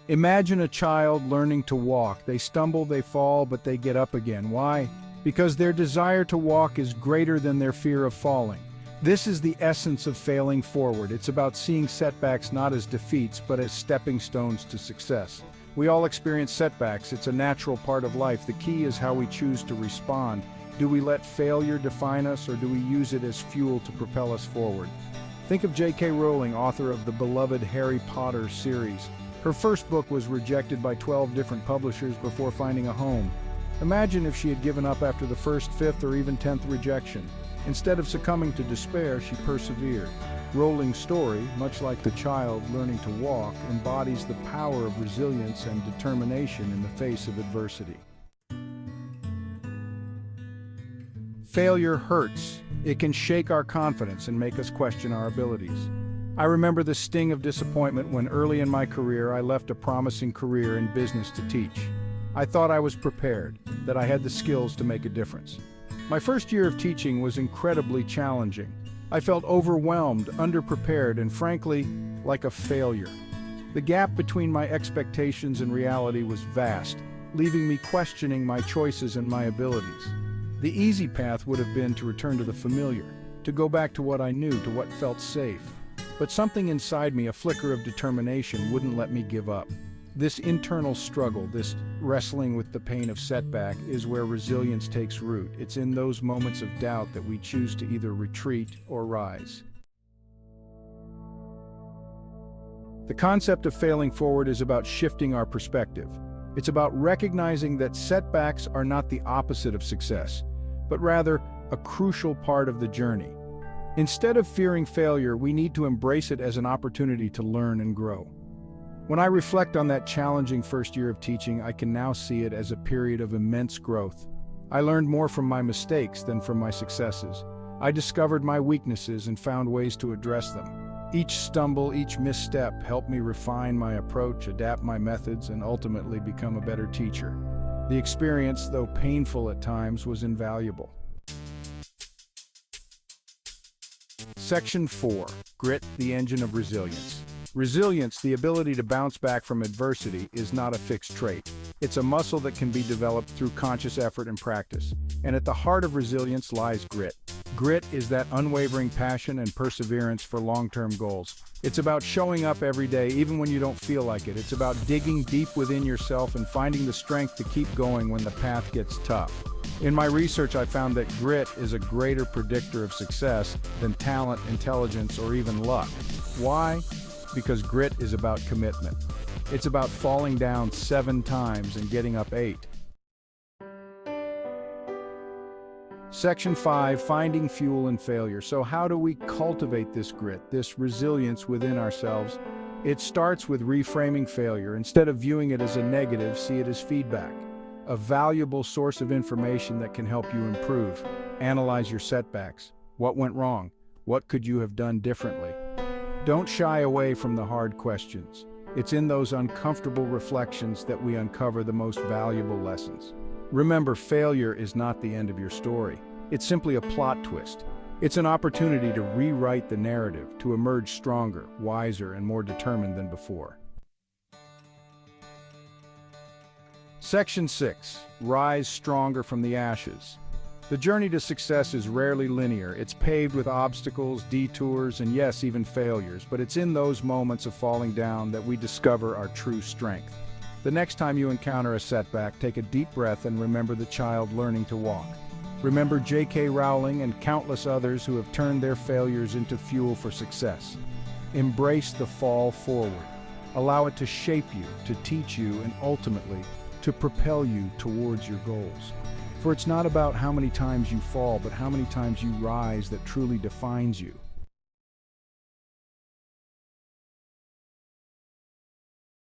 Imagine a child learning to walk. They stumble, they fall, but they get up again. Why? Because their desire to walk is greater than their fear of falling. This is the essence of failing forward. It's about seeing setbacks not as defeats, but as stepping stones to success. We all experience setbacks. It's a natural part of life. The key is how we choose to respond. Do we let failure define us, or do we use it as fuel to propel us forward? Think of J.K. Rowling, author of the beloved Harry Potter series. Her first book was rejected by 12 different publishers before finding a home. Imagine if she had given up after the first, fifth, or even 10th rejection. Instead of succumbing to despair, she persevered. Rowling's story, much like the child learning to walk, embodies the power of resilience and determination in the face of adversity. Failure hurts. It can shake our confidence and make us question our abilities. I remember the sting of disappointment when early in my career I left a promising career in business to teach. I thought I was prepared, that I had the skills to make a difference. My first year of teaching was incredibly challenging. I felt overwhelmed, underprepared, and frankly, like a failure. The gap between my expectations and reality was vast, leaving me questioning my choices and my abilities. The easy path would have been to return to the familiar, to go back to what I knew, to what felt safe. But something inside me, a flicker of determination, wouldn't let me give up. This internal struggle, this wrestling with the pain of setback, is where resilience takes root. It's in those moments of doubt that we choose to either retreat or rise. The concept of failing forward is about shifting our perspective. It's about recognizing that setbacks are not the opposite of success, but rather a crucial part of the journey. Instead of fearing failure, we need to embrace it as an opportunity to learn and grow. When I reflect on that challenging first year of teaching, I can now see it as a period of immense growth. I learned more from my mistakes than from my successes. I discovered my weaknesses and found ways to address them. Each stumble, each misstep helped me refine my approach, adapt my methods, and ultimately become a better teacher. The experience, though painful at times, was invaluable. Section 4. Grit, the engine of resilience. Resilience, the ability to bounce back from adversity, is not a fixed trait. It's a muscle that can be developed through conscious effort and practice. And at the heart of resilience lies grit. Grit is that unwavering passion and perseverance for long-term goals. It's about showing up every day even when you don't feel like it. It's about digging deep within yourself and finding the strength to keep going when the path gets tough. In my research, I found that grit is a greater predictor of success than talent, intelligence, or even luck. Why? Because grit is about commitment. It's about falling down 7 times and getting up 8. Section 5, finding fuel in failure. So how do we cultivate this grit, this resilience within ourselves? It starts with reframing failure. Instead of viewing it as a negative, see it as feedback, a valuable source of information that can help you improve. Analyze your setbacks. What went wrong? What could you have done differently? Don't shy away from the hard questions. It's in those uncomfortable reflections that we uncover the most valuable lessons. Remember, failure is not the end of your story. It's simply a plot twist. It's an opportunity to rewrite the narrative, to emerge stronger, wiser, and more determined than before. Section 6. Rise stronger from the ashes. The journey to success is rarely linear. It's paved with obstacles, detours, and yes, even failures. But it's in those moments of falling down that we discover our true strength. The next time you encounter a setback, take a deep breath and remember the child learning to walk. Remember J.K. Rowling and countless others who have turned their failures into fuel for success. Embrace the fall forward. Allow it to shape you, to teach you, and ultimately, to propel you towards your goals. For it's not about how many times you fall, but how many times you rise that truly defines you.